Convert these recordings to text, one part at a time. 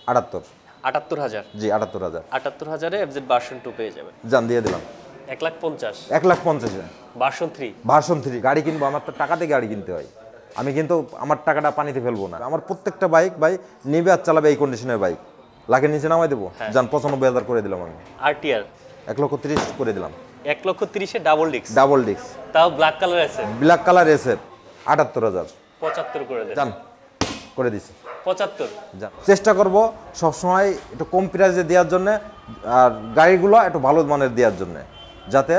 78 78,000 জি 78,000 78,000-এ FZ version 2 পেয়ে যাবেন। জান দিয়ে দিলাম 1,50,000 1,50,000 ভার্সন 3 ভার্সন 3 গাড়ি কিনবো, আমার তো টাকাতে গাড়ি কিনতে হয়, আমি কিন্তু আমার টাকাটা পানিতে ফেলবো না। আমার প্রত্যেকটা বাইক ভাই নিবে আর চালাবে এই কন্ডিশনের বাইক, লাখের নিচে নামাই দেবো। জান 95,000 করে দিলাম আমি। আরটিআর 1,30,000 করে দিলাম। 1,30,000-এ ডাবল ডিস্ক, ডাবল ডিস্ক, তাও ব্ল্যাক কালার আছে, ব্ল্যাক কালার এসে 78,000 75 করে দেন। জান করে দিছি 75 জান। চেষ্টা করব সবসময় একটু কম প্রাইসে দেওয়ার জন্য, আর গাড়িগুলো একটু ভালো মানের দেওয়ার জন্য, যাতে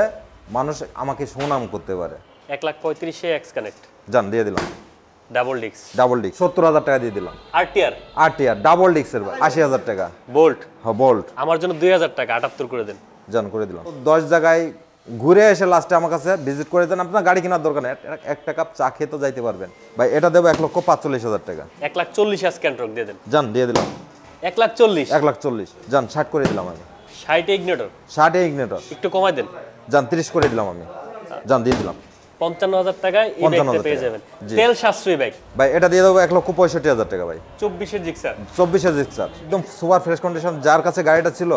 মানুষ আমাকে সুনাম করতে পারে। 1,35,000-এ এক্স কানেক্ট জান দিয়ে দিলাম ডাবল ডিস্ক, ডাবল ডিস্ক 70,000 টাকা দিয়ে দিলাম। আরটিআর আরটিআর ডাবল ডিস্কের ভাই 80,000 টাকা। বোল্ট হ্যাঁ বোল্ট আমার জন্য 2,000 টাকা, 78 করে দেন। জান করে দিলাম। 10 জায়গায় ঘুরে এসে লাস্টে আমার কাছে ভিজিট করে দেন, আপনার গাড়ি কেনার দরকার নেই, একটা কাপ চা খেয়ে তো যাইতে পারবেন ভাই। এটা দেবো 1,45,000 টাকা। 1,40,000 স্ক্যানট্রক দিয়ে দেন। জান দিয়ে দিলাম 1,40,000 1,40,000 জান 60 করে দিলাম আমি। 60 ইগনিটর 60 ইগনিটর একটু কমাই দেন। জান 30 করে দিলাম আমি। জান দিয়ে দিলাম 55,000 টাকায় এই বাইকটা পেয়ে যাবেন। তেল সাশ্রয়ী বাইক ভাই। এটা দিয়ে দেবো 1,65,000 টাকা ভাই। 24-এর জিক্সার 24-এর জিক্সার একদম সুপার ফ্রেশ কন্ডিশন। যার কাছে গাড়িটা ছিল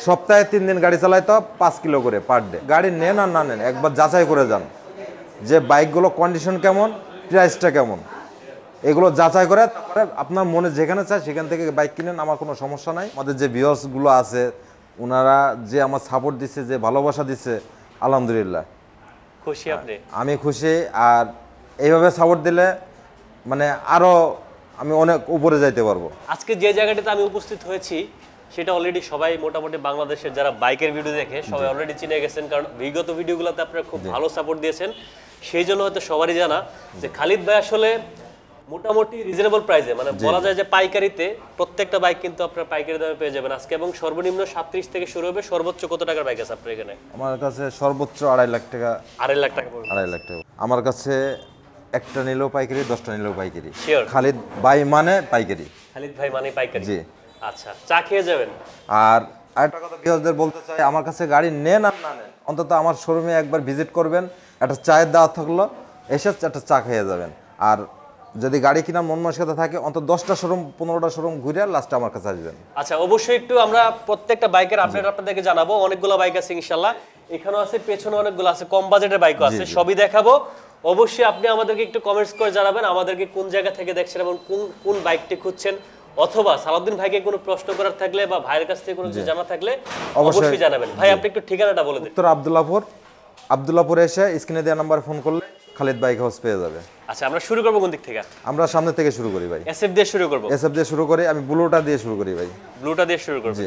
সপ্তাহে 3 দিন গাড়ি চালাইতো 5 কিলো করে পার ডে। গাড়ি নেন আর না নেন একবার যাচাই করে যান যে বাইকগুলো কন্ডিশন কেমন, প্রাইসটা কেমন, এগুলো যাচাই করে তারপরে আপনার মনে যেখানে চায় সেখান থেকে বাইক কিনেন, আমার কোনো সমস্যা নাই। আমাদের যে ভিউয়ার্সগুলো আছে ওনারা যে আমার সাপোর্ট দিচ্ছে, যে ভালোবাসা দিচ্ছে, আলহামদুলিল্লাহ খুশি আপনি? আমি খুশি। আর এইভাবে সাপোর্ট দিলে মানে আরও আমি অনেক উপরে যাইতে পারবো। আজকে যে জায়গাটিতে আমি উপস্থিত হয়েছি সেটা অলরেডি সবাই মোটামুটি বাংলাদেশের যারা বাইকের ভিডিও দেখে সবাই অলরেডি চিনে গেছেন, কারণ বিগত ভিডিওগুলোতে আপনারা খুব ভালো সাপোর্ট দিয়েছেন। সেই জন্য হয়তো সবারই জানা যে খালিদ ভাই আসলে মোটামুটি রিজনেবল প্রাইসে, মানে বলা যায় যে পাইকারিতে প্রত্যেকটা বাইক কিন্তু আপনারা পাইকারি দামে পেয়ে যাবেন আজকে। এবং সর্বনিম্ন 37 থেকে শুরু হবে, সর্বোচ্চ কত টাকার বাইক আছে আপনার এখানে? আমার কাছে সর্বোচ্চ 2.5 লাখ টাকা। 2.5 লাখ টাকা পড়বে। 2.5 লাখ টাকা আমার কাছে একটা নিলেও পাইকারি, 10টা নিলেও পাইকারি। Sure. খালিদ ভাই মানে পাইকারি। খালিদ ভাই মানে পাইকারি। জি। আচ্ছা, চা খেয়ে যাবেন। আর আরেকটা কথা ভিউয়ারদের বলতে চাই, আমার কাছে গাড়ি নেন আর না নেন অন্তত আমার শোরুমে একবার ভিজিট করবেন, একটা চায়ের দাওয়াত থাকলো, এসে একটা চা খেয়ে যাবেন। আর যদি গাড়ি কিনা মন মানসিকতা থাকে অন্তত 10টা শোরুম 15টা শোরুম ঘুরে লাস্টে আমার কাছে আসবেন। আচ্ছা, অবশ্যই একটু আমরা প্রত্যেকটা বাইকের আপডেট আপনাদেরকে জানাবো। অনেকগুলো বাইক আছে ইনশাআল্লাহ, এখানেও আছে, পেছনে অনেকগুলো আছে, কম বাজেটের বাইকও আছে, সবই দেখাবো। অবশ্যই আপনি আমাদেরকে একটু কমেন্টস করে জানাবেন আমাদেরকে কোন জায়গা থেকে দেখছেন এবং কোন কোন বাইকটি খুঁজছেন, অথবা সালাউদ্দিন ভাইকে কোনো প্রশ্ন করার থাকলে বা ভাইয়ের কাছ থেকে কোনো কিছু জানা থাকলে অবশ্যই জানাবেন। ভাই আপনি একটু ঠিকানাটা বলে দিন। উত্তর আব্দুল্লাহপুরে এসে স্ক্রিনে দেওয়া নাম্বারে ফোন করলে খালিদ বাইক হাউস পেয়ে যাবে। আচ্ছা, আমরা শুরু করবো কোন দিক থেকে? আমরা সামনে থেকে শুরু করি ভাই। এসএফ দিয়ে শুরু করব। এসএফ দিয়ে শুরু করি, আমি ব্লুটা দিয়ে শুরু করি ভাই। ব্লুটা দিয়ে শুরু করব। জি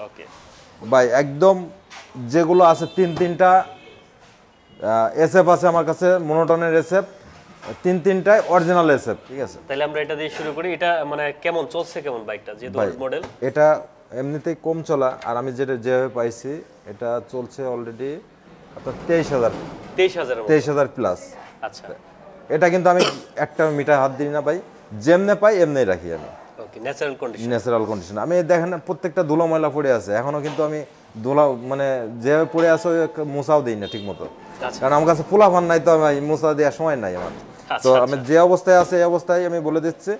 ওকে ভাই, একদম যেগুলো আছে তিনটা এসএফ আছে আমার কাছে, মনোটনের এসএফ, তিনটায় অরিজিনাল এসএফ। ঠিক আছে, তাহলে আমরা এটা দিয়ে শুরু করি। এটা মানে কেমন চলছে, কেমন বাইকটা, যেহেতু মডেল? এটা এমনিতেই কম চলা, আর আমি যেভাবে পাইছি এটা চলছে অলরেডি আপনার 23,000 প্লাস। আচ্ছা, এটা কিন্তু আমি একটা মিটার হাত দিই না ভাই, যেমনে পাই এমনি রাখি আমি। ওকে, ন্যাচারাল কন্ডিশন। আমি দেখেন প্রত্যেকটা ধুলো ময়লা পড়ে আছে, এখনো কিন্তু আমি ধুলা মানে যেভাবে পড়ে আছে মোছাও দিই না ঠিক মতো, কারণ আমার কাছে পোলাপান নাই, তো আমি মোছা দেওয়ার সময় নাই আমার। তো আমি যে অবস্থায় আছে এই অবস্থায় আমি বলে দিচ্ছি,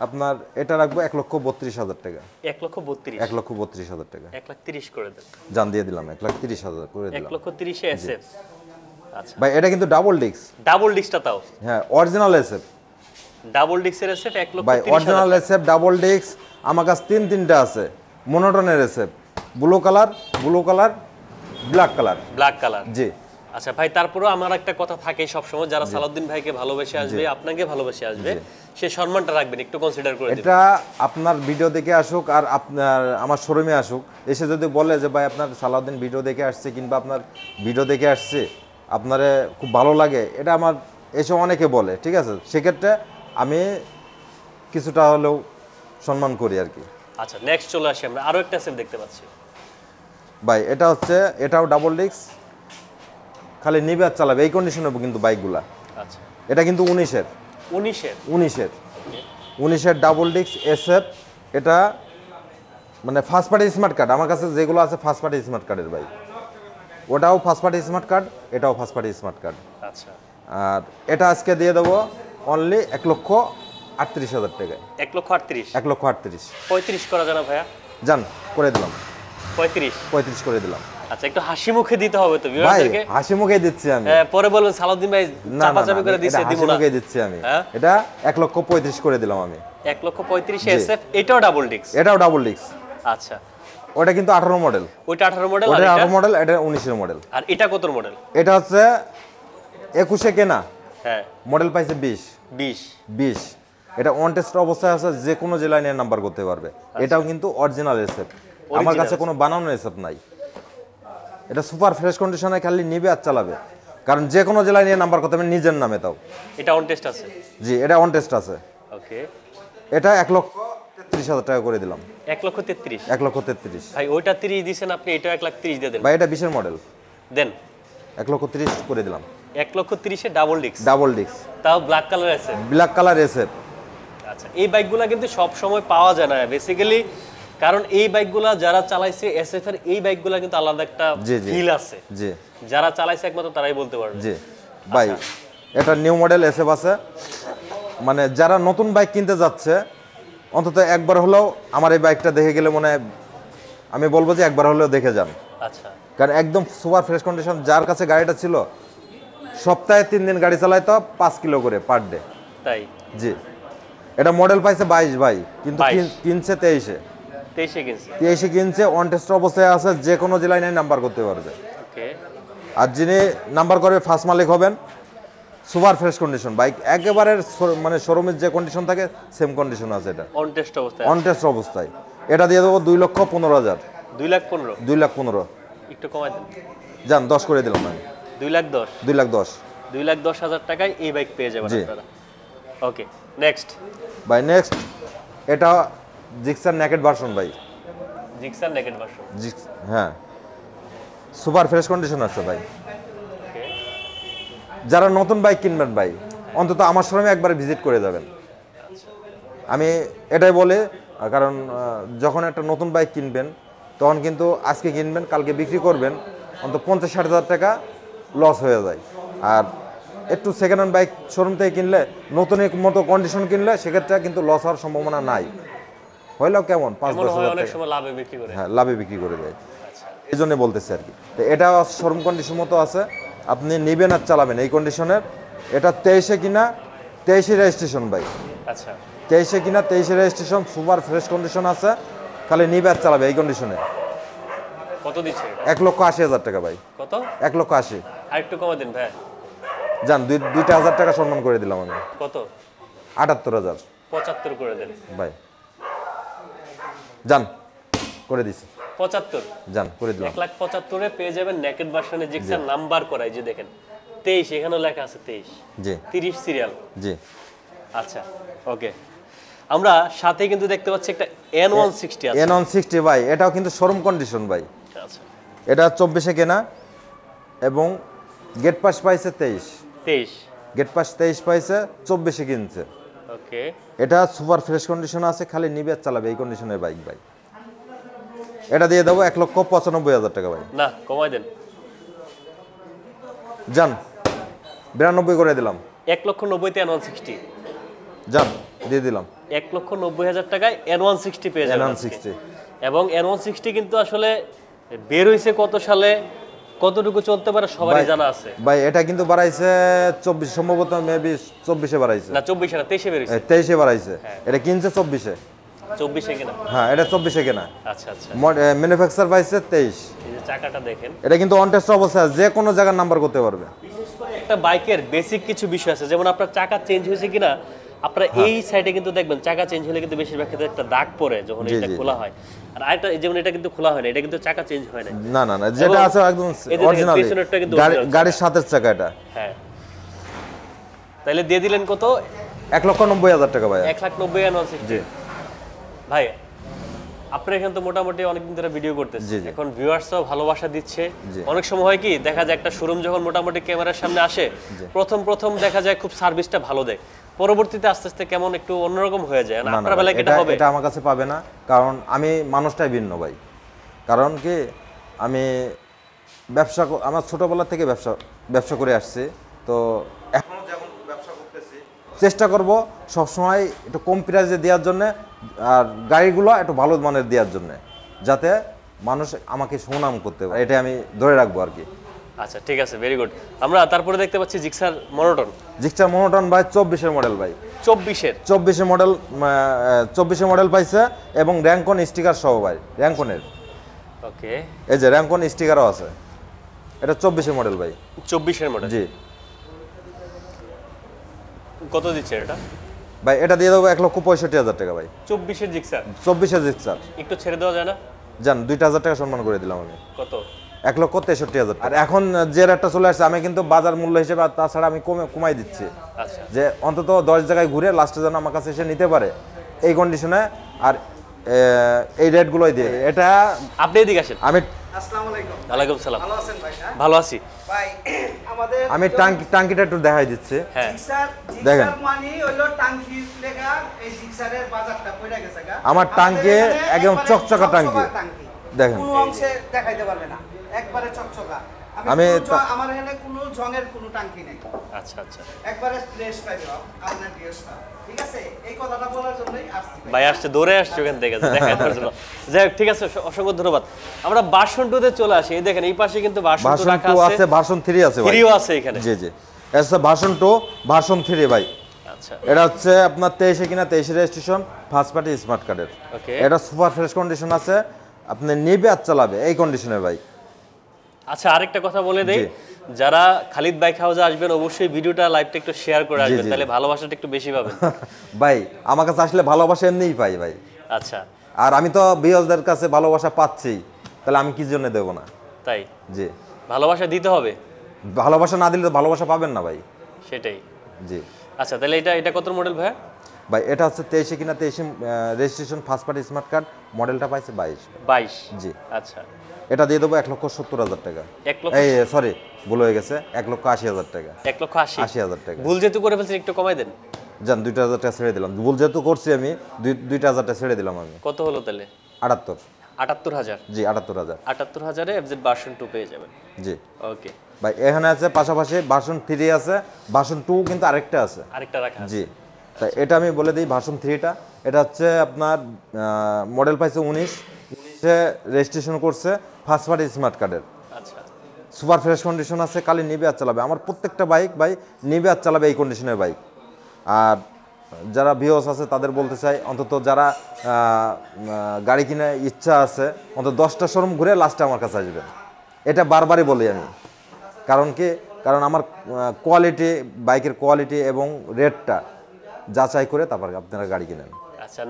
আপনার এটা রাখবো 1,32,000 টাকা। 1,32,000 টাকা। 1,30,000 করে দেন। জান দিয়ে দিলাম 1,30,000 করে দিলাম। 1,30,000 এসএফ। আচ্ছা ভাই, এটা কিন্তু ডাবল ডিস্ক। ডাবল ডিস্কটা তাও? হ্যাঁ, অরিজিনাল এসএফ। ডাবল ডিস্কের এসএফ 1,30,000 ভাই, অরিজিনাল এসএফ ডাবল ডিস্ক আমার কাছে তিনটা আছে। মনোটনের SF, blue colour, black colour. জি। আচ্ছা ভাই, তারপরেও আমার একটা কথা থাকে সবসময়, যারা সালাউদ্দিন ভাইকে ভালোবেসে আসবে, আপনাকে ভালোবেসে আসবে, সে সম্মানটা রাখবেন, একটু কনসিডার করে দিবেন। এটা আপনার ভিডিও দেখে আসুক আর আপনার আমার শোরুমে আসুক, এসে যদি বলে যে ভাই আপনার সালাউদ্দিন ভিডিও দেখে আসছে কিংবা আপনার ভিডিও দেখে আসছে, আপনারে খুব ভালো লাগে, এটা আমার এসে অনেকে বলে। ঠিক আছে, সেক্ষেত্রে আমি কিছুটা হলেও সম্মান করি আর কি। আচ্ছা, নেক্সট চলে আসি আমরা, আরো একটা সেট দেখতে পাচ্ছি ভাই। এটা হচ্ছে, এটাও ডাবল ডিস্ক, খালি নিবে আর চালাবে এই কন্ডিশনে কিন্তু বাইকগুলা। আচ্ছা, এটা কিন্তু 19-এর ডাবল ডিস্ক এসএফ। এটা মানে ফার্স্ট পার্টি স্মার্ট কার্ড, আমার কাছে যেগুলো আছে ফার্স্ট পার্টি স্মার্ট কার্ডের বাইক। ওটাও ফার্স্ট পার্টি স্মার্ট কার্ড, এটাও ফার্স্ট পার্টি স্মার্ট কার্ড। আচ্ছা, আর এটা আজকে দিয়ে দেবো অনলি 38,000 টাকায়। 1,38,000 1,38,000 35 করা যায় না ভাইয়া? যান করে দিলাম, 35 করে দিলাম। আচ্ছা, একটু হাসি মুখে দিতে হবে তো ভাই, ভিউয়ারদেরকে। হাসি মুখে দিচ্ছি আমি। পরে বলবেন সালাউদ্দিন ভাই না না চাপাচাপি করে দিছে, এটা দিব হাসি না। মুখে দিচ্ছি আমি। হ্যাঁ? এটা 1,35,000 করে দিলাম আমি। 1,35,000 এসএফ, এটাও ডাবল ডিস্ক। এটাও ডাবল ডিস্ক। আচ্ছা, ওটা কিন্তু 18 মডেল। ওইটা 18 মডেল, আর ওটা এটা 18 মডেল, এটা 19 মডেল। আর এটা কত মডেল? এটা হচ্ছে 21 কেনা, হ্যাঁ, মডেল পাইছে 20। 20। এটা অন টেস্ট অবস্থায় আছে, যে কোনো জেলায় নিয়ে নাম্বার করতে পারবে। এটাও কিন্তু অরিজিনাল এসএফ, আমার কাছে কোনো বানানো এসএফ নাই। এটা সুপার ফ্রেশ কন্ডিশনে, খালি নিবে আর চালাবে, কারণ যে কোনো জেলায় নিয়ে নাম্বার করতে হবে নিজের নামে। তাও এটা অন টেস্ট আছে? জি, এটা অন টেস্ট আছে। ওকে, এটা 1,33,000 টাকা করে দিলাম। 1,33,000। 1,33,000 ভাই ওইটা 30 দিয়েছেন আপনি, এটা 1,30,000 দিয়ে দেন ভাই। এটা 20 মডেল, দেন। 1,30,000 করে দিলাম। 1,30,000 এ ডাবল ডিস্ক, ডাবল ডিস্ক, তাও ব্ল্যাক কালার আছে। Black colour SF. আচ্ছা, এই বাইকগুলো কিন্তু সব সময় পাওয়া যায় না বেসিক্যালি, কারণ এই বাইকগুলো যারা চালাইছে এসএফ এর, এই বাইকগুলো কিন্তু আলাদা একটা ফিল আছে। জি, যারা চালাইছে একমাত্র তারাই বলতে পারবে। জি ভাই, এটা নিউ মডেল এসএফ আছে। মানে যারা নতুন বাইক কিনতে যাচ্ছে, অন্তত একবার হলেও আমার এই বাইকটা দেখে গেলে মনে হয়, আমি বলবো যে একবার হলেও দেখে যান। আচ্ছা, কারণ একদম সুপার ফ্রেশ কন্ডিশন। যার কাছে গাড়িটা ছিল, সপ্তাহে 3 দিন গাড়ি চালাইতো 5 কিলো করে পার ডে। তাই? জি, এটা মডেল পাইছে 22 ভাই, কিন্তু 22 কিনছে 23-এ। 23-এ কিনছে। 23-এ কিনছে, অন টেস্ট অবস্থায় আছে, যে কোনো জেলায় নিয়ে নাম্বার করতে পারবে। ওকে, আর যিনি নাম্বার করবে ফার্স্ট মালিক হবেন। সুপার ফ্রেশ কন্ডিশন বাইক, একেবারে মানে শোরুমের যে কন্ডিশন থাকে সেম কন্ডিশন আছে। এটা অন টেস্ট অবস্থায়, অন টেস্ট অবস্থায়। এটা দিয়ে দেবো 2,15,000। 2,15,000। 2,15,000 একটু কমাই দেন। যান 10 করে দিলাম আমি। 2,10,000। 2,10,000 2,10,000 টাকায় এই বাইক পেয়ে যাবেন আপনারা। ওকে, নেক্সট ভাই। নেক্সট এটা জিক্সার নেকেড ভার্সন ভাই। Gixxer naked version. হ্যাঁ, সুপার ফ্রেশ কন্ডিশন আছে ভাই। ওকে, যারা নতুন বাইক কিনবেন ভাই, অন্তত আমার শোরুমে একবার ভিজিট করে যাবেন। আমি এটাই বলে, কারণ যখন একটা নতুন বাইক কিনবেন, তখন কিন্তু আজকে কিনবেন, কালকে বিক্রি করবেন, অন্তত 50-60 হাজার টাকা লস হয়ে যায়। আর একটু সেকেন্ড হ্যান্ড বাইক শোরুম থেকে কিনলে, নতুনের মতো কন্ডিশন কিনলে, সেক্ষেত্রে কিন্তু লস হওয়ার সম্ভাবনা নাই। হইলেও কেমন 5-10 হাজার অনেক টাকা, সময় লাভে বিক্রি করে। হ্যাঁ, লাভে বিক্রি করে দেয়। এই জন্য বলতেছি আর কি। তো এটা শোরুম কন্ডিশন মতো আছে, আপনি নেবেন আর চালাবেন এই কন্ডিশনের। এটা 23-এ কিনা, 23-এ রেজিস্ট্রেশন ভাই। আচ্ছা, 23-এ কিনা, 23-এ রেজিস্ট্রেশন, সুপার ফ্রেশ কন্ডিশন আছে, খালি নিবে আর চালাবে এই কন্ডিশনে। কত দিচ্ছে? 1,80,000 টাকা ভাই। কত? 1,80,000। আর একটু কমা দিন ভাই। যান 2,000 টাকা সম্মান করে দিলাম আমি। কত? 78,000 75 করে দেন ভাই। যান করে দিছি। 75 যান করে দিলাম। 1,75,000-এ পেয়ে যাবেন নেকেড ভার্সনে জিক্সার নাম্বার করা। এই যে দেখেন 23, এখানেও লেখা আছে 23। জি, 30 সিরিয়াল। জি। আচ্ছা, ওকে। আমরা সাথে কিন্তু দেখতে পাচ্ছি একটা N160 আছে। N160 ভাই, এটাও কিন্তু শোরুম কন্ডিশন ভাই। আচ্ছা, এটা 24-এ কেনা, এবং গেট পাস পাইছে 23। গেট পাস 23 পাইছে, 24-এ কিনছে। ওকে, এটা সুপার ফ্রেশ কন্ডিশন আছে, খালি নিবে আর চালাবে এই কন্ডিশনের বাইক ভাই। এটা দিয়ে দেবো 1,95,000 টাকা ভাই। না, কমাই দেন। যান 92 করে দিলাম। 1,90,000-তে N160। যান দিয়ে দিলাম। 1,90,000 টাকায় N160 পেয়ে যাবেন। N160 এবং N160 কিন্তু আসলে বের হইছে কত সালে, কতটুকু চলতে পারে সবারই জানা আছে ভাই। এটা কিন্তু বাড়াইছে 24, সম্ভবত মেবি 24-এ বাড়াইছে না, 24-এ না, 23-এ বের হইছে। 23-এ বাড়াইছে। এটা কিনছে 24-এ। 24-এ কিনা? হ্যাঁ, এটা 24-এ কেনা। আচ্ছা, আচ্ছা। ম্যানুফ্যাকচার পাইছে 23। এই যে চাকাটা দেখেন, এটা কিন্তু অন টেস্ট অবস্থায় যে কোনো জায়গার নাম্বার করতে পারবে। একটা বাইকের বেসিক কিছু বিষয় আছে, যেমন আপনার চাকা চেঞ্জ হয়েছে কিনা, আপনারা এই সাইডে কিন্তু দেখবেন চাকা চেঞ্জ হলে কিন্তু বেশিরভাগ ক্ষেত্রে একটা দাগ পড়ে যখন এটা খোলা হয়। আর আরেকটা, যেমন এটা কিন্তু খোলা হয় না, এটা কিন্তু চাকা চেঞ্জ হয় না। না না না, যেটা আছে একদম অরিজিনাল, গাড়ির সাথে চাকা এটা। হ্যাঁ, তাহলে দিয়ে দিলেন কত? 1,90,000 টাকা ভাই। 1,90,000 N160। জি ভাই, আপনার এখানে তো মোটামুটি অনেকদিন ধরে ভিডিও করতেছে, এখন ভিউয়ার্সও ভালোবাসা দিচ্ছে। অনেক সময় হয় কি, দেখা যায় একটা শোরুম যখন মোটামুটি ক্যামেরার সামনে আসে, প্রথম দেখা যায় খুব সার্ভিসটা ভালো দেয়, পরবর্তীতে আস্তে আস্তে কেমন একটু অন্যরকম হয়ে যায়। না, আপনার বেলায় এটা হবে? এটা আমার কাছে পাবে না, কারণ আমি মানুষটাই ভিন্ন ভাই। কারণ কি, আমি আমার ছোটবেলা থেকে ব্যবসা করে আসছি, তো এখনো যেমন ব্যবসা করতেছি চেষ্টা করব সবসময় একটু কম প্রাইসে দেওয়ার জন্য, আর গাড়িগুলো একটু ভালো মানের দেওয়ার জন্য, যাতে মানুষ আমাকে সুনাম করতে পারে, এটা আমি ধরে রাখবো আর কি। আচ্ছা ঠিক আছে, ভেরি গুড। আমরা তারপরে দেখতে পাচ্ছি জিক্সার মনোটন। জিক্সার মনোটন ভাই 24-এর মডেল ভাই, 24-এর মডেল, 24-এর মডেল পাইছে এবং র্যাঙ্কন স্টিকার সহ ভাই, র্যাঙ্কনের। ওকে, এই যে র্যাঙ্কন স্টিকারও আছে। এটা 24-এর মডেল ভাই। 24-এর মডেল, জি। কত দিচ্ছে এটা ভাই? এটা দিয়ে দেবো 1,65,000 টাকা ভাই। 24-এর জিক্সার, 24-এর জিক্সার একটু ছেড়ে দেওয়া যায় না? জান 2,000 টাকা সম্মান করে দিলাম আমি। কত? 1,63,000 টাকা। আর এখন যে রেটটা চলে আসছে, আমি কিন্তু বাজার মূল্য হিসেবে, আর তাছাড়া আমি কমাই দিচ্ছি, আচ্ছা, যে অন্তত 10 জায়গায় ঘুরে লাস্টে যেন আমার কাছে এসে নিতে পারে এই কন্ডিশনে। আর এই রেটগুলোই দিয়ে এটা আপনি এদিকে আসেন। আমি আসসালামু আলাইকুম। ওয়ালাইকুম সালাম। ভালো আছেন ভাই? হ্যাঁ ভালো আছি ভাই, আমাদের আমি টাঙ্কিটা একটু দেখাই দিচ্ছি। হ্যাঁ, দেখেন। জিক্সার মানে হলো টাঙ্কির লেগা এই জিক্সারের বাজারটা পড়ে গেছে গা। আমার টাঙ্কি আমাদের এখানে একদম একবারে চকচকা টাঙ্কি। দেখেন। কোনো অংশে দেখাইতে পারবে না, একবারে চকচকা। আমি আমার এখানে কোনো জঙের কোনো টাঙ্কি নেই, আচ্ছা আচ্ছা। একবারে ফ্রেশ পাইবে আপনার ড্রেসটা। ঠিক আছে, এই কথাটা বলার জন্যই আসছি ভাই আসছে, দৌড়ে আসছে ওখান থেকে দেখাই দেওয়ার জন্য। যাই হোক, ঠিক আছে, অসংখ্য ধন্যবাদ। আমরা ভার্সন 2 তে চলে আসি। এই দেখেন এই পাশে কিন্তু ভার্সন 2 ভার্সন রাখা 2 আছে, আছে, ভার্সন 3 আছে ভাই। 3ও আছে এখানে। জি জি, এটা ভার্সন 2, ভার্সন 3 ভাই। আচ্ছা, এটা হচ্ছে আপনার 23-এ কিনা 23 রেজিস্ট্রেশন, ফার্স্ট পার্টি স্মার্ট কার্ডের। ওকে। এটা সুপার ফ্রেশ কন্ডিশন আছে, আপনি নেবে আর চালাবে এই কন্ডিশনের বাইক। আচ্ছা, আরেকটা কথা বলে দেই, জি। যারা খালিদ বাইক হাউসে আসবেন অবশ্যই ভিডিওটা লাইভটা একটু শেয়ার করে আসবেন, জি। তাহলে ভালোবাসাটা একটু বেশি পাবেন। ভাই আমার কাছে আসলে ভালোবাসা এমনিই পাই ভাই, আচ্ছা, আর আমি তো ভিউয়ারদের কাছে ভালোবাসা পাচ্ছি, তাহলে আমি কি জন্য দেবো না? তাই জি, ভালোবাসা দিতে হবে, ভালোবাসা না দিলে তো ভালোবাসা পাবেন না ভাই। সেটাই। জি আচ্ছা, তাহলে এটা কত মডেল ভাই? ভাই, এটা হচ্ছে 23-এ কিনা 23 registration, first party smart card, মডেলটা পাইছে 22। জি। আচ্ছা, এটা দিয়ে দেবো 1,70,000 টাকা। 1 লক্ষ, এই সরি, ভুল হয়ে গেছে, 1,80,000 টাকা। 1,80,000 80,000 টাকা। ভুল যেহেতু করে ফেলছেন একটু কমাই দেন। জান 2,000 টাকা ছেড়ে দিলাম, ভুল যেহেতু করছি আমি, 2,000 টাকা ছেড়ে দিলাম আমি। কত হলো তাহলে? 78। 78,000। জি 78,000। 78,000-এ FZ ভার্সন 2 পেয়ে যাবেন। জি ওকে, ভাই, এখানে আছে পাশাপাশি ভার্সন 3 আছে, ভার্সন 2 কিন্তু আরেকটা আছে। আরেকটা রাখা আছে। জি, তাই এটা আমি বলে দিই, ভার্সন 3টা এটা হচ্ছে আপনার মডেল পাইছে 19-এ রেজিস্ট্রেশন করছে, ফার্স্ট পার্টি স্মার্ট কার্ডের, আচ্ছা, সুপার ফ্রেশ কন্ডিশন আছে, খালি নিবে আর চালাবে। আমার প্রত্যেকটা বাইক ভাই নিবে আর চালাবে এই কন্ডিশনের বাইক। আর যারা ভিউয়ার্স আছে তাদের বলতে চাই, অন্তত যারা গাড়ি কিনে ইচ্ছা আছে, অন্তত 10টা শোরুম ঘুরে লাস্টে আমার কাছে আসবেন, এটা বারবারই বলি আমি। কারণ কি, কারণ আমার কোয়ালিটি, বাইকের কোয়ালিটি এবং রেটটা যাচাই করে তারপর আপনারা গাড়ি কিনেন। আচ্ছা,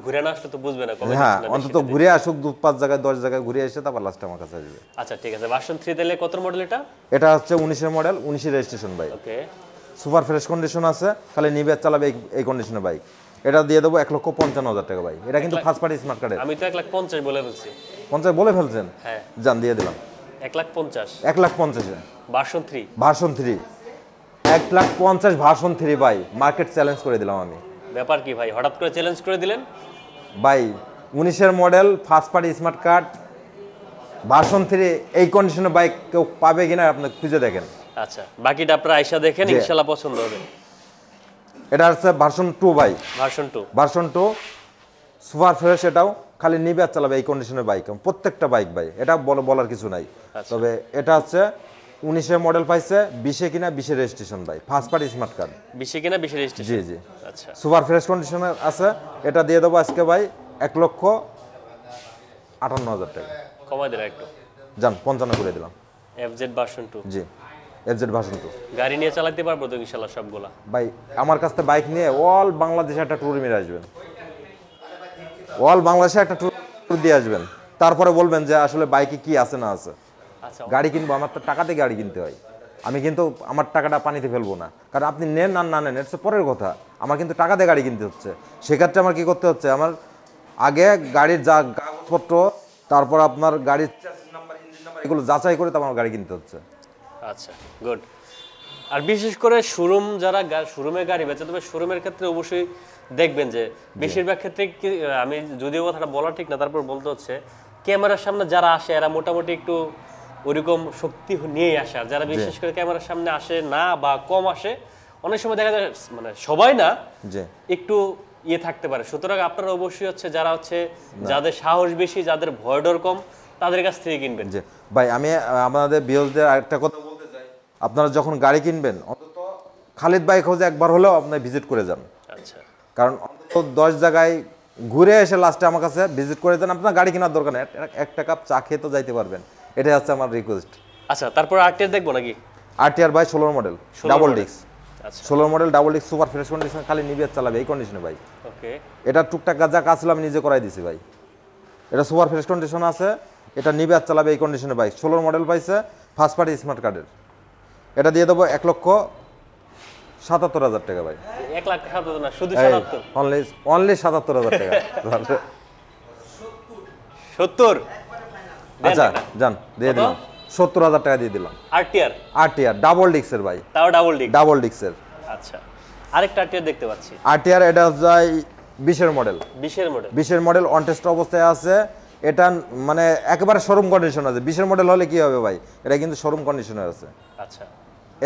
ঘুরে না আসলে তো বুঝবে না কবে হ্যাঁ, দিচ্ছেন না অন্তত বেশি দিতে। ঘুরে আসুক, 2-5 জায়গায় 10 জায়গায় ঘুরে এসে তারপর লাস্টে আমার কাছে আসবে। আচ্ছা ঠিক আছে, ভার্সন 3 তাহলে কত মডেল এটা? এটা হচ্ছে 19-এর মডেল, 19-এর রেজিস্ট্রেশন বাইক, ওকে, সুপার ফ্রেশ কন্ডিশন আছে, খালি নিবে আর চালাবে এই কন্ডিশনের বাইক। এটা দিয়ে দেবো 1,55,000 টাকা ভাই। এটা কিন্তু ফার্স্ট পার্টি স্মার্ট কার্ডের। আমি তো 1,50,000 বলে ফেলছি। 50 বলে ফেলছেন? হ্যাঁ, জান দিয়ে দিলাম 1,50,000 1,50,000। ভার্সন 3। ভার্সন 3 1,50,000 ভার্সন 3 ভাই, মার্কেট চ্যালেঞ্জ করে দিলাম আমি। ব্যাপার কি ভাই, হঠাৎ করে চ্যালেঞ্জ করে দিলেন? ভাই 19-এর model, first party smart card, version 3 এই কন্ডিশনের বাইক কেউ পাবে কিনা আপনি খুঁজে দেখেন। আচ্ছা, বাকিটা আপনারা আয়শা দেখেন, জি। ইনশাআল্লাহ পছন্দ হবে। এটা হচ্ছে ভার্সন 2 ভাই, ভার্সন 2। ভার্সন 2 সুপার ফ্রেশ, এটাও খালি নিবে আর চালাবে এই কন্ডিশনের বাইক, প্রত্যেকটা বাইক ভাই, এটা বলার কিছু নাই। আচ্ছা। তবে এটা হচ্ছে 19-এর মডেল পাইছে, 20-এ কিনা 20-এর রেজিস্ট্রেশন ভাই, ফার্স্ট পার্টি স্মার্ট কার্ড। 20 কিনা 20 রেজিস্ট্রেশন। জি জি, আচ্ছা, সুপার ফ্রেশ কন্ডিশনের আছে। এটা দিয়ে দেবো আজকে ভাই 1,58,000 টাকা। কমাই দিলাম একটু। যান 55 করে দিলাম। FZ ভার্সন 2 জি, এফজেড ভার্সন 2 গাড়ি নিয়ে চালাতে পারবো তো ইনশাআল্লাহ সবগুলা? ভাই আমার কাছ থেকে বাইক নিয়ে অল বাংলাদেশে একটা ট্যুর মেরে আসবেন, অল বাংলাদেশে একটা ট্যুর দিয়ে আসবেন, তারপরে বলবেন যে আসলে বাইকে কি আছে না আছে। আচ্ছা, গাড়ি কিনবো, আমার তো টাকাতে গাড়ি কিনতে হয়, আমি কিন্তু আমার টাকাটা পানিতে ফেলবো না। কারণ আপনি নেন আর না নেন এটা পরের কথা, আমার কিন্তু টাকাতে গাড়ি কিনতে হচ্ছে। সেক্ষেত্রে আমার কি করতে হচ্ছে, আমার আগে গাড়ির যা কাগজপত্র, তারপর আপনার গাড়ির নাম্বার, ইঞ্জিন নাম্বার, এগুলো যাচাই করে তারপর আমার গাড়ি কিনতে হচ্ছে। আচ্ছা, গুড। আর বিশেষ করে শোরুম, যারা শোরুমে গাড়ি বেচে, তবে শোরুমের ক্ষেত্রে অবশ্যই দেখবেন যে বেশিরভাগ ক্ষেত্রে আমি যদিও কথাটা বলা ঠিক না, তারপর বলতে হচ্ছে ক্যামেরার সামনে যারা আসে এরা মোটামুটি একটু ওইরকম শক্তি নিয়েই আসে, আর যারা বিশেষ করে ক্যামেরার সামনে আসে না বা কম আসে, অনেক সময় দেখা যায় মানে সবাই না জি একটু ইয়ে থাকতে পারে, সুতরাং আপনারা অবশ্যই হচ্ছে যারা হচ্ছে যাদের সাহস বেশি, যাদের ভয় ডর কম, তাদের কাছ থেকে কিনবেন। জি ভাই, আমি আমাদের ভিউয়ারদের আরেকটা কথা বলতে চাই, আপনারা যখন গাড়ি কিনবেন অন্তত খালিদ বাইক হাউসে একবার হলেও আপনি ভিজিট করে যান। আচ্ছা, কারণ অন্তত 10 জায়গায় ঘুরে এসে লাস্টে আমার কাছে ভিজিট করে যান। আপনার গাড়ি কেনার দরকার নেই, একটা কাপ চা খেয়ে তো যাইতে পারবেন, এটাই হচ্ছে আমার রিকোয়েস্ট। আচ্ছা, তারপর আরটিআর দেখবো নাকি? আরটিআর ভাই 16 মডেল 16 ডাবল model। ডিস্ক, আচ্ছা, 16 model double disc super fresh condition, খালি নিবে চালাবে এই কন্ডিশনে ভাই। ওকে, এটা টুকটাক যা কাজ ছিল আমি নিজে করাই দিছি ভাই। এটা সুপার ফ্রেশ কন্ডিশন আছে, এটা নিবে আর চালাবে এই কন্ডিশনে বাইক। 16 মডেল পাইছে, ফার্স্ট পার্টি স্মার্ট কার্ডের। এটা দিয়ে দেবো 1,77,000 টাকা ভাই। 1,77,000 না, শুধু 77? অনলি 77,000 টাকা। 70? আচ্ছা যান দিয়ে দিলাম, 70,000 টাকা দিয়ে দিলাম। আরটিআর আরটিআর ডাবল ডিস্কের ভাই, তাও ডাবল ডিক? ডাবল ডিস্কের। আচ্ছা, আরেকটা আরটিআর দেখতে পাচ্ছি, আরটিআর এটা যায় 20-এর মডেল। 20-এর মডেল। 20-এর মডেল অন টেস্ট অবস্থায় আছে। এটা মানে একেবারে শোরুম কন্ডিশন আছে। 20-এর মডেল হলে কি হবে ভাই, এটা কিন্তু শোরুম কন্ডিশনে আছে। আচ্ছা,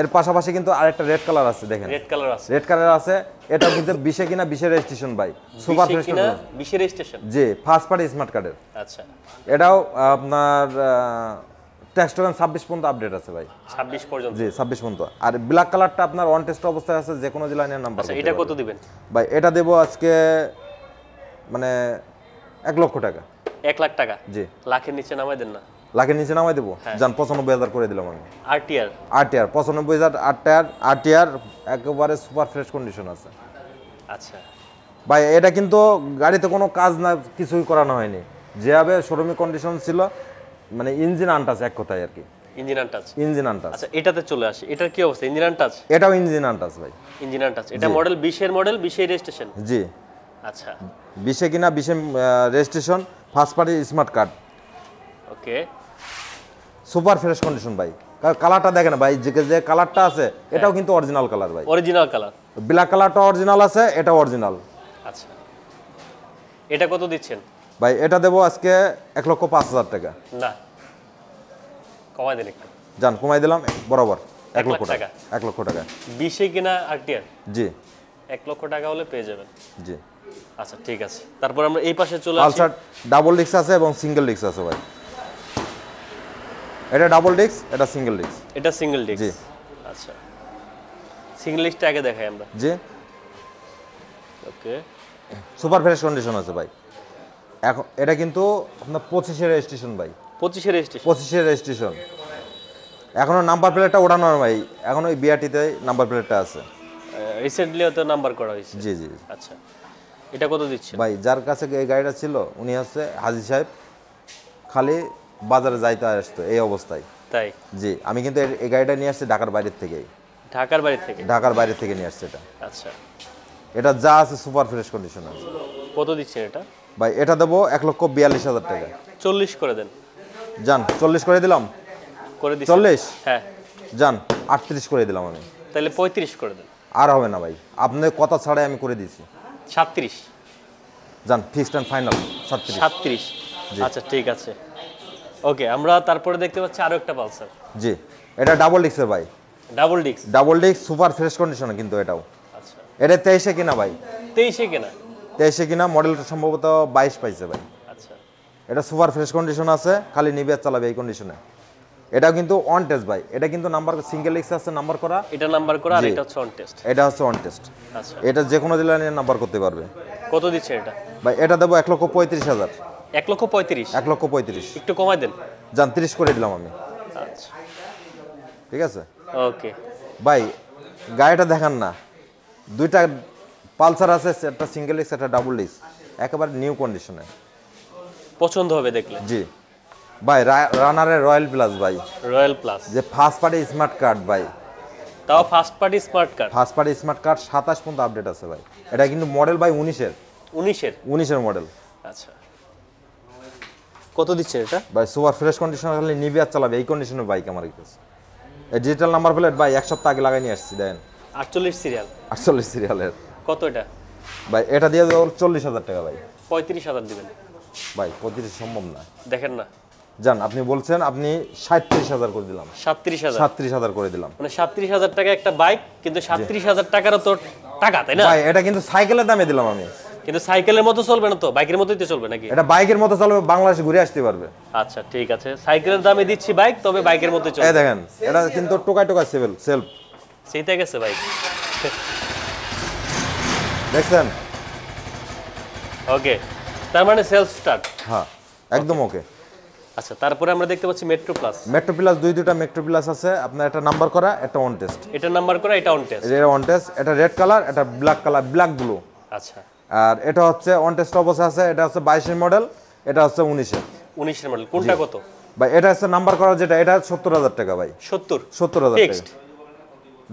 এর পাশাপাশি কিন্তু আরেকটা রেড কালার আছে, দেখেন রেড কালার আছে। রেড কালার আছে। এটা কিন্তু 20-এ কিনা 20-এর রেজিস্ট্রেশন ভাই, সুপার 20 ফ্রেশ কিনা 20-এর রেজিস্ট্রেশন? জি, ফার্স্ট পার্টি স্মার্ট কার্ডের। আচ্ছা, এটাও আপনার ট্যাক্স টোকেন 26 পর্যন্ত আপডেট আছে ভাই। 26 পর্যন্ত? জি 26 পর্যন্ত। আর ব্ল্যাক কালারটা আপনার অন টেস্ট অবস্থায় আছে, যে কোনো জেলায় নাম্বার। আচ্ছা, এটা কত দিবেন ভাই? এটা দেবো আজকে মানে 1 লক্ষ টাকা। 1 লাখ টাকা? জি। লাখের নিচে নামাই দেন না? লাখের নিচে নামাই দেবো, যান 95,000 করে দিলাম আমি। আরটিআর? আরটিআর 95,000 আরটিআর একেবারে সুপার ফ্রেশ কন্ডিশন আছে আচ্ছা, ভাই। এটা কিন্তু গাড়িতে কোনো কাজ না, কিছুই করানো হয়নি, যেভাবে শোরুমে কন্ডিশন ছিল, মানে ইঞ্জিন আনটাচ এক কথায় আর কি, ইঞ্জিন আনটাচ। Engine untouch. আচ্ছা, এটাতে চলে আসি, এটার কি অবস্থা? Engine untouch? এটাও ইঞ্জিন আনটাচ ভাই, ইঞ্জিন আনটাচ। এটা মডেল 20-এর মডেল, 20-এর রেজিস্ট্রেশন? জি। আচ্ছা, 20-এ কিনা 20-এ registration, first party smart card, okay. Super fresh condition ভাই। কালারটা দেখেন ভাই, যে কালারটা আছে এটাও কিন্তু অরিজিনাল কালার ভাই। Original colour? ব্ল্যাক কালারটা অরিজিনাল আছে, এটা অরিজিনাল। আচ্ছা, এটা কত দিচ্ছেন ভাই? এটা দেবো আজকে 1,05,000 টাকা। না, কমাই দেন একটু। যান কমাই দিলাম বরাবর 1 লক্ষ 1 লাখ টাকা। 1 লক্ষ টাকা 20-এ কিনা আরটিআর? জি 1 লক্ষ টাকা হলে পেয়ে যাবেন। জি। আচ্ছা, ঠিক আছে। তারপর আমরা এই পাশে চলে আসি। পালসার ডাবল ডিস্ক আছে এবং সিঙ্গেল ডিস্ক আছে ভাই। এটা ডাবল ডিস্ক, এটা সিঙ্গেল ডিস্ক। এটা সিঙ্গেল ডিস্ক? জি। আচ্ছা, সিঙ্গেল ডিস্কটা আগে দেখাই আমরা। জি, ওকে, সুপার ফ্রেশ কন্ডিশন আছে ভাই। এখন এটা কিন্তু আপনার 25-এর রেজিস্ট্রেশন ভাই। 25-এর রেজিস্ট্রেশন? 25-এর রেজিস্ট্রেশন। এখনো নাম্বার প্লেটটা ওঠানো হয় ভাই, এখন ওই বিআরটিতে নাম্বার প্লেটটা আছে। রিসেন্টলি হয়তো নাম্বার করা হয়েছে? জি জি। আচ্ছা, এটা কত দিচ্ছে ভাই যার কাছে এই গাড়িটা ছিল উনি হচ্ছে হাজি সাহেব, খালি বাজারে যাইতে আসতো এই অবস্থায়। তাই? জি, আমি কিন্তু এই গাড়িটা নিয়ে আসছি ঢাকার বাইরের থেকেই। ঢাকার বাইরে থেকে? ঢাকার বাইরে থেকে নিয়ে আসছে এটা। আচ্ছা, এটা যা আছে সুপার ফ্রেশ কন্ডিশন আছে কত দিচ্ছেন এটা ভাই? এটা দেবো 1,42,000 টাকা। 40 করে দেন। যান 40 করে দিলাম। করে দিচ্ছেন? 40? হ্যাঁ। যান 38 করে দিলাম আমি। তাহলে 35 করে দেন। আর হবে না ভাই, আপনার কথা ছাড়াই আমি করে দিয়েছি। 37? যান ফিক্সড অ্যান্ড ফাইনাল 37। 37? আচ্ছা, ঠিক আছে। ওকে, আমরা তারপরে দেখতে পাচ্ছি আরো একটা পালসার। জি, এটা ডাবল ডিস্কের ভাই। Double disc? Double disc super fresh কন্ডিশনে কিন্তু এটাও। আচ্ছা, এটা 23-এ কিনা ভাই। 23-এ কেনা? 23-এ কিনা, মডেলটা সম্ভবত 22 পাইছে ভাই। আচ্ছা, এটা সুপার ফ্রেশ কন্ডিশন আছে, খালি নিবে আর চালাবে এই কন্ডিশনে। এটাও কিন্তু অন টেস্ট ভাই। এটা কিন্তু নাম্বার সিঙ্গেল ডিস্ক আছে, নাম্বার করা। এটা নাম্বার করা আর জি। এটা হচ্ছে অন টেস্ট? এটা হচ্ছে অন টেস্ট। আচ্ছা, এটা যে কোনো জেলায় নিয়ে নাম্বার করতে পারবে। কত দিচ্ছে এটা ভাই? এটা দেবো 1,35,000। 1,35,000? 1,35,000। একটু কমাই দেন। যান 30 করে দিলাম আমি। আচ্ছা, ঠিক আছে ওকে। ভাই, গাড়িটা দেখান না, দুইটা পালসার আছে, একটা সিঙ্গেল ডিস্ক একটা ডাবল ডিস্ক, একেবারে নিউ কন্ডিশনে। পছন্দ হবে দেখলে? জি ভাই। রানারের রয়্যাল প্লাস ভাই, রয়্যাল প্লাস? যে ফার্স্ট পার্টি স্মার্ট কার্ড ভাই। তাও first party smart card? First party smart card 27 পর্যন্ত আপডেট আছে ভাই। এটা কিন্তু মডেল ভাই 19-এর। 19-এর মডেল। আচ্ছা, কত দিচ্ছে এটা ভাই? সুপার ফ্রেশ কন্ডিশন, খালি নিবে আর চালাবে এই কন্ডিশনের বাইক আমার কাছে। এই ডিজিটাল নাম্বার প্লেট ভাই 1 সপ্তাহ আগে লাগাই নিয়ে আসছি, দেন 48 সিরিয়াল? 48 সিরিয়ালের। কত এটা ভাই? এটা দিয়ে দেবো 40,000 টাকা ভাই। 35,000 দিবেন ভাই? 35 সম্ভব না। দেখেন না? জান আপনি বলছেন আপনি 37,000 করে দিলাম, 37,000 37,000 করে দিলাম মানে 37,000 টাকা একটা বাইক, কিন্তু 37,000 টাকারও তো টাকা, তাই না? ভাই। এটা কিন্তু সাইকেলের দামে দিলাম আমি, কিন্তু সাইকেলের মতো চলবে না তো, বাইকের মতোই তো চলবে নাকি? এটা বাইকের মতো চলবে, বাংলাদেশে ঘুরে আসতে পারবে। আচ্ছা ঠিক আছে, সাইকেলের দামে দিচ্ছি বাইক, তবে বাইকের মতোই এই চলবে। দেখেন এটা কিন্তু টোকাই টোকাই সেলফ সেইটা গেছে বাইক। দেখছেন? ওকে, তার মানে সেলফ স্টার্ট। হ্যাঁ একদম ওকে। আচ্ছা, তারপরে আমরা দেখতে পাচ্ছি মেট্রো প্লাস। মেট্রো প্লাস দুইটা মেট্রো প্লাস আছে আপনার, একটা নাম্বার করা, একটা অন টেস্ট। এটা নাম্বার করা, এটা অন টেস্ট। এটা অন টেস্ট, এটা রেড কালার, এটা ব্ল্যাক কালার, ব্ল্যাক ব্লু। আচ্ছা, আর এটা হচ্ছে অন টেস্ট অবস্থা আছে, এটা হচ্ছে 22 মডেল, এটা হচ্ছে 19 19 এর মডেল। কোনটা কত? ভাই এটা হচ্ছে নাম্বার করা যেটা, এটা 70,000 টাকা ভাই। 70,000 টাকা। ফিক্সড।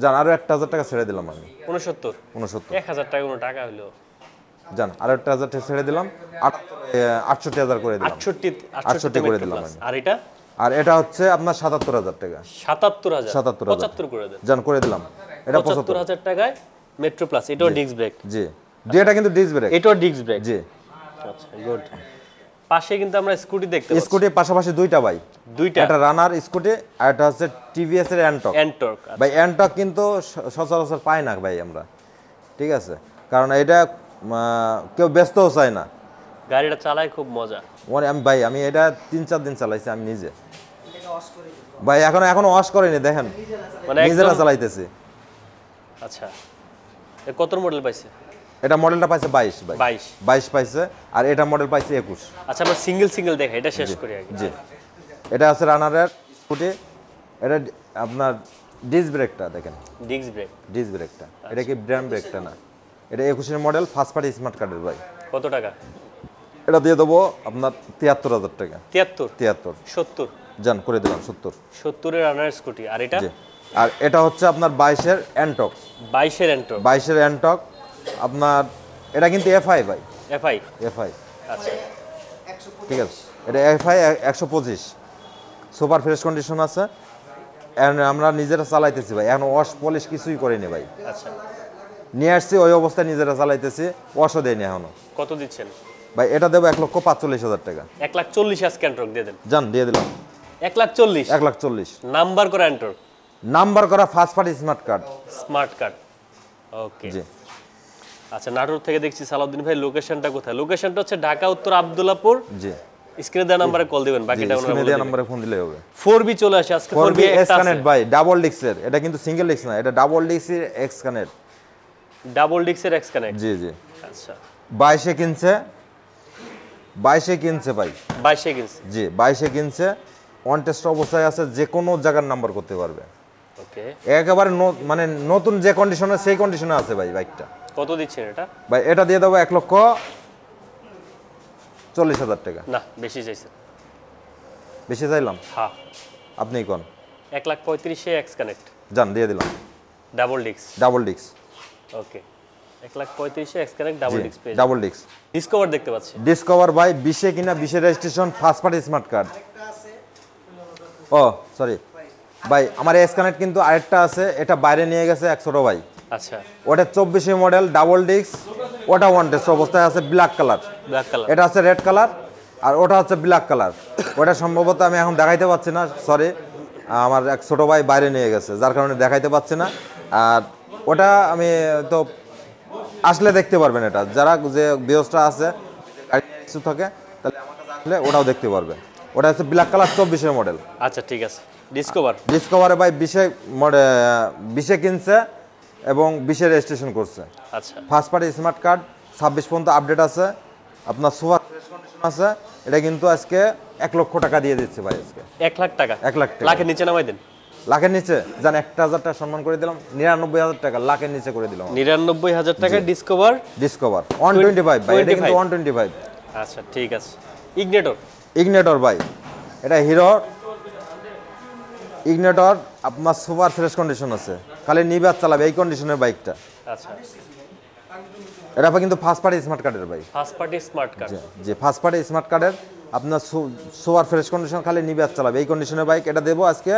জান আরো 1,000 টাকা ছেড়ে দিলাম আমি। 69 69 1000 টাকা কোনো টাকা হলো। জান আরো 1,000 টাকা ছেড়ে দিলাম, 68,000 করে দিলাম। 68 করে দিলাম আমি। আর এটা? আর এটা হচ্ছে আপনার 77,000 টাকা। 77,000 77,000 75 করে দেন। জান করে দিলাম, এটা 75। 75,000 টাকায় মেট্রো প্লাস। এটাও ডিস্ক ব্রেক। জি এটা কিন্তু ডিস্ক ব্রেক। এটাও ডিস্ক ব্রেক। জি আচ্ছা গুড। পাশে কিন্তু আমরা স্কুটি দেখতে পাচ্ছি। স্কুটির পাশাপাশি দুইটা ভাই, দুইটা, একটা রানার স্কুটি আর একটা হচ্ছে টিভিএস এর অ্যান্টক। অ্যান্টর্ক। ভাই অ্যান্টক কিন্তু সচরাচর পায় না ভাই আমরা, ঠিক আছে, কারণ এটা কেউ ব্যস্তও চায় না। গাড়িটা চালায় খুব মজা। আমি এটা 3-4 দিন চালাইছি আমি নিজে এটাকে ওয়াশ করে দিবো। ভাই, এখনো ওয়াশ করিনি, দেখেন মানে নিজেরা একদম। চালাইতেছি। আচ্ছা, এ কত মডেল পাইছে? এটা মডেলটা পাইছে 22 ভাই, 22 পাইছে, আর এটা মডেল পাইছে 21। আচ্ছা, আমরা সিঙ্গেল দেখা, এটা শেষ করি আগে। জি এটা আছে রানারের স্কুটি, এটা আপনার ডিস্ক ব্রেকটা দেখেন, ডিস্ক ব্রেক। ডিস্ক ব্রেকটা, এটা কি ব্র্যান্ড ব্রেকটা না, এটা 21 মডেল, ফার্স্ট পার্টি স্মার্ট কার্ডের ভাই। কত টাকা? এটা দিয়ে দেবো আপনার 73,000 টাকা। 73 70 জান করে দিলাম 70 এর রানার স্কুটি। আর এটা? জি আর এটা হচ্ছে আপনার 22 এর অ্যান্টক। 22 এর অ্যান্টর্ক। 22 এর অ্যান্টক আপনার, এটা কিন্তু এফআই ভাই, এফআই। এফআই আচ্ছা, 125 ঠিক আছে, এটা এফআই 125, সুপার ফ্রেশ কন্ডিশন আছে, আমরা নিজেরা চালাইতেছি ভাই, এখন ওয়াশ পলিশ কিছুই করিনি ভাই, আচ্ছা। নিয়ে আসছি ওই অবস্থায় নিজেরা চালাইতেছি, ওয়াশও দেয়নি এখনো কত দিচ্ছেন? ভাই। এটা দেবো 1,45,000 টাকা। 1,40,000 আজকে অ্যান্টর্ক দিয়ে দেন। জান দিয়ে দিলাম 1,40,000 1,40,000 নাম্বার করা অ্যান্টর্ক, নাম্বার করা first party smart card. Smart card. Okay. জি আচ্ছা, নাটোর থেকে দেখছি সালাউদ্দিন ভাই, লোকেশনটা কোথায়? লোকেশনটা হচ্ছে ঢাকা উত্তর আব্দুল্লাহপুর। জি স্ক্রিনে দেওয়া নাম্বারে কল দিবেন, বাকিটা ওনারা বলে দেওয়া দিবেন। নম্বরে ফোন দিলে হবে। 4B চলে আসে আজকে। 4B এক্স একটা আছে, কানেক্ট ভাই, ডাবল ডিক্সের, এটা কিন্তু সিঙ্গেল ডিক্স না, এটা ডাবল ডিক্সের এক্স কানেক্ট। ডাবল ডিক্সের এক্স কানেক্ট। জি জি আচ্ছা, 22 কিনছে, 22 কিনছে ভাই। 22 কিনছে। জি 22 কিনছে, অন টেস্ট অবস্থায় আছে, যে কোনো জায়গার নাম্বার করতে পারবে ওকে। একেবারে মানে নতুন যে কন্ডিশনে সেই কন্ডিশনে আছে ভাই বাইকটা। কত দিচ্ছেন এটা? ভাই এটা দিয়ে দেবো 1,40,000 টাকা। না, বেশি চাইছেন। বেশি চাইলাম, হ্যাঁ, আপনি কোন? 1,35,000 এক্স কানেক্ট, জান দিয়ে দিলাম ডাবল ডিক্স। ডাবল ডিক্স। ওকে, 1,35,000 এক্স কানেক্ট, ডাবল ডিক্স পেয়ে ডাবল ডিক্স ডিসকভার দেখতে পাচ্ছি। ডিসকভার ভাই 20 কিনা, 20 registration, first party smart card. ও সরি ভাই, আমার এক্স কানেক্ট কিন্তু আরেকটা আছে, এটা বাইরে নিয়ে গেছে এক ছোট ভাই। আচ্ছা, ওটা 24 মডেল, ডাবল ডিস্ক, ওটা ওয়ান টেস্ট অবস্থায় আছে, ব্ল্যাক কালার। Black colour. এটা আছে রেড কালার, আর ওটা হচ্ছে ব্ল্যাক কালার। ওটা সম্ভবত আমি এখন দেখাইতে পাচ্ছি না, সরি, আমার এক ছোট ভাই বাইরে নিয়ে গেছে, যার কারণে দেখাইতে পাচ্ছি না। আর ওটা আমি তো আসলে দেখতে পারবেন, এটা যারা যে বিয়সটা আছে গাড়ি কিছু থাকে, তাহলে আমার কাছে আসলে ওটাও দেখতে পারবে। ওটা হচ্ছে ব্ল্যাক কালার, 24 মডেল। আচ্ছা ঠিক আছে, ডিসকভার। ডিসকভারে ভাই 20 কিনছে এবং 20 রেজিস্ট্রেশন করছে। আচ্ছা, ফার্স্ট পার্টি স্মার্ট কার্ড, 26 পর্যন্ত আপডেট আছে, আপনার সুপার ফ্রেশ কন্ডিশন আছে। এটা কিন্তু আজকে 1,00,000 টাকা দিয়ে দিচ্ছে ভাই আজকে। 1,00,000 টাকা। 1,00,000 টাকা। লাখের নিচে নামাই দেন। লাখের নিচে জান 1,000 টাকা সম্মান করে দিলাম, 99,000 টাকা লাখের নিচে করে দিলাম। 99,000 টাকা ডিসকভার। ডিসকভার 125 ভাই, এটা কিন্তু 125। আচ্ছা ঠিক আছে। ইগনেটর। ইগনেটর ভাই, এটা হিরো ইগনেটর, আপনার সুপার ফ্রেশ কন্ডিশন আছে, খালি নিবাদ চালাবে এই কন্ডিশনের বাইকটা। আচ্ছা, এটা কিন্তু ফার্স্ট পার্টি স্মার্ট কার্ডের ভাই। First party smart card. যে ফার্স্ট পার্টি স্মার্ট কার্ডের আপনার সুপার ফ্রেশ কন্ডিশন, খালি নিবাদ চালাবে এই কন্ডিশনের বাইক। এটা দেবো আজকে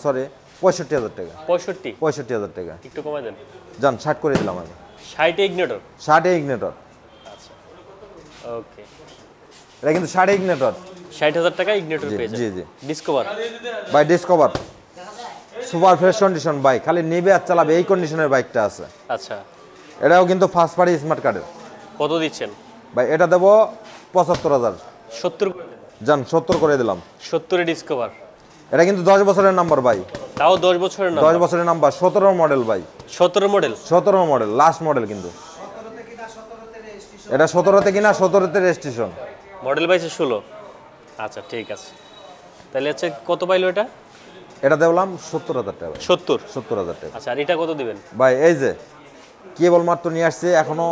65,000 টাকা। 65,000 টাকা। একটু কমাই দেন। জান 60 করে দিলাম আমি। 60 ইগনেটর। 60 ইগনেটর। আচ্ছা, ওকে। এটা কিন্তু 60 ইগনেটর। 60,000 টাকা ইগনিটর জি, পেয়ে জি, যাবেন জি। ডিসকভার ভাই discover super fresh condition bike, খালি নিবে আর চালাবে এই কন্ডিশনের বাইকটা আছে। আচ্ছা এটাও কিন্তু ফার্স্ট পার্টি স্মার্ট কার্ডের। কত দিচ্ছেন? ভাই এটা দেবো 75,000। 70 যান 70 করে দিলাম। 70 ডিসকভার, এটা কিন্তু 10 বছরের নাম্বার ভাই, তাও 10 বছরের না? 10 বছরের নাম্বার, 17 মডেল ভাই, 17 মডেল। 17 মডেল লাস্ট মডেল কিন্তু। 17 থেকে না 17 তে রেজিস্ট্রেশন। এটা 17তে কিনা 17তে রেজিস্ট্রেশন। মডেল পাইছে 16। আচ্ছা ঠিক আছে, তাহলে হচ্ছে কত পাইলো এটা? এটা দেখলাম 70,000 টাকা ভাই, 70। 70,000 টাকা। আচ্ছা আর এটা কত দিবেন? ভাই এই যে কেবল মাত্র নিয়ে আসছে, এখনো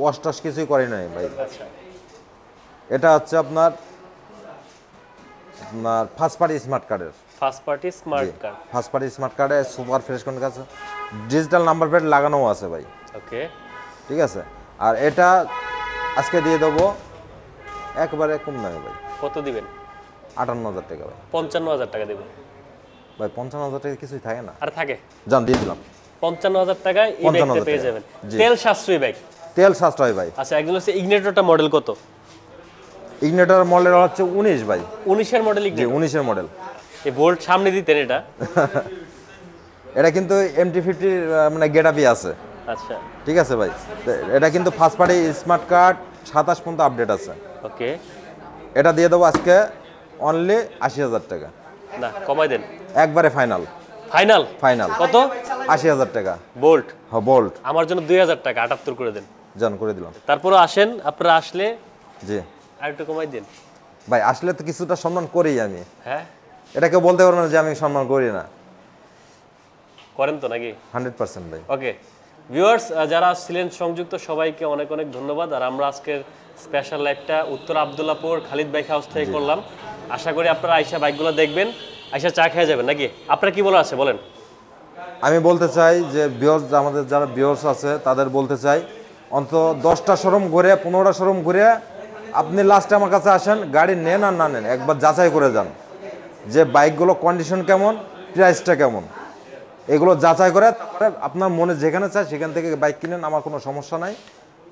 ওয়াশ টাশ কিছুই করে নাই ভাই। আচ্ছা এটা হচ্ছে আপনার আপনার ফার্স্ট পার্টি স্মার্ট কার্ডের। First party smart card. First party smart কার্ডে সুপার ফ্রেশ কোন কাছে ডিজিটাল নাম্বার প্লেট লাগানোও আছে ভাই, ওকে ঠিক আছে। আর এটা আজকে দিয়ে দেবো একবারে কম দামে ভাই, কত দিবেন? 58,000 টাকা ভাই। 55,000 টাকা দেবেন ভাই 55,000 টাকা কিছুই থাকে না, আর থাকে জান দিয়ে দিলাম। 55,000 টাকায় এই বাইকটা 55,000 পেয়ে টাকা। যাবেন, জি। তেল সাশ্রয়ী বাইক। তেল সাশ্রয় ভাই। আচ্ছা একজন হচ্ছে ইগনিটরটা মডেল কত? ইগনিটর মডেল হচ্ছে 19 ভাই। 19 এর মডেল জি ইগনিটর। 19-এর মডেল। এই বোল্ট সামনে দিতেন এটা? এটা কিন্তু MT-50 মানে গেটআপই আছে, আচ্ছা ঠিক আছে ভাই। তো এটা কিন্তু ফার্স্ট পার্টি স্মার্ট কার্ড 27 পর্যন্ত আপডেট আছে। ওকে, এটা দিয়ে দেবো আজকে অনলি 80,000 টাকা, না কমাই দেন একবারে ফাইনাল। ফাইনাল। ফাইনাল কত? 80,000 টাকা। বোল্ট হ্যাঁ বোল্ট। আমার জন্য 2,000 টাকা 78 করে দেন। জান করে দিলাম। তারপরে আসেন, আপনারা আসলে জি আর একটু কমাই দেন। ভাই আসলে তো কিছুটা সম্মান করি আমি, হ্যাঁ এটা কেউ বলতে পারবো না যে আমি সম্মান করি না। করেন তো নাকি? 100% ভাই। ওকে ভিউয়ার্স, যারা ছিলেন সংযুক্ত সবাইকে অনেক অনেক ধন্যবাদ। আর আমরা আজকের স্পেশাল লাইভটা উত্তর আব্দুল্লাহপুর খালিদ বাইক হাউস থেকে করলাম। আশা করি আপনারা আইসা বাইকগুলো দেখবেন, আইসা চা খেয়ে যাবেন নাকি? আপনার কি বলার আছে বলেন। আমি বলতে চাই যে ভিউয়ার্স, আমাদের যারা ভিউয়ার্স আছে তাদের বলতে চাই অন্তত 10টা শোরুম ঘুরে 15টা শোরুম ঘুরে আপনি লাস্টে আমার কাছে আসেন, গাড়ি নেন আর না নেন একবার যাচাই করে যান যে বাইকগুলো কন্ডিশন কেমন, প্রাইসটা কেমন, এগুলো যাচাই করে তারপরে আপনার মনে যেখানে চায় সেখান থেকে বাইক কিনেন, আমার কোনো সমস্যা নাই।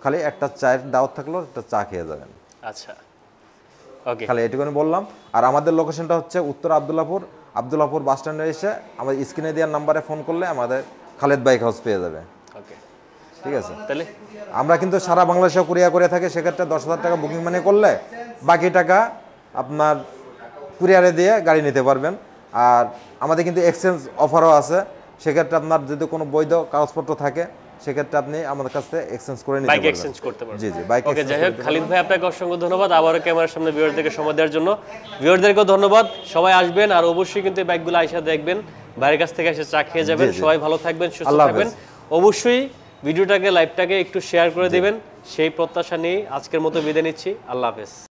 খালি একটা চায়ের দাওয়াত থাকলেও একটা চা খেয়ে যাবেন, আচ্ছা ওকে খালি এটুকুনি বললাম। আর আমাদের লোকেশনটা হচ্ছে উত্তর আব্দুল্লাহপুর বাস স্ট্যান্ডে এসে আমাদের স্ক্রিনে দেওয়ার নাম্বারে ফোন করলে আমাদের খালেদ বাইক হাউস পেয়ে যাবে, ওকে ঠিক আছে। তাহলে আমরা কিন্তু সারা বাংলাদেশে কুরিয়ার করে থাকি, সেক্ষেত্রে 10,000 টাকা বুকিং মানি করলে বাকি টাকা আপনার কুরিয়ারে দিয়ে গাড়ি নিতে পারবেন। আর আমাদের কিন্তু এক্সচেঞ্জ অফারও আছে, সেক্ষেত্রে আপনার যদি কোনো বৈধ কাগজপত্র থাকে সেক্ষেত্রে আপনি আমাদের কাছ থেকে এক্সচেঞ্জ করে নিতে বাইক পারবেন। এক্সচেঞ্জ করতে পারবেন। জি জি বাইক ওকে যাই হোক, খালিদ ভাই আপনাকে অসংখ্য ধন্যবাদ আবারও ক্যামেরার সামনে ভিউয়ারদেরকে সময় দেওয়ার জন্য। ভিউয়ারদেরকেও ধন্যবাদ, সবাই আসবেন আর অবশ্যই কিন্তু এই বাইকগুলো আইসা দেখবেন, বাইরের কাছ থেকে এসে চা খেয়ে যাবেন। জি, জি। সবাই ভালো থাকবেন, সুস্থ আল্লাহ থাকবেন। হাফেজ। অবশ্যই ভিডিওটাকে লাইভটাকে একটু শেয়ার করে দিবেন, সেই প্রত্যাশা নিয়ে আজকের মতো বিদায় নিচ্ছি। আল্লাহ হাফেজ।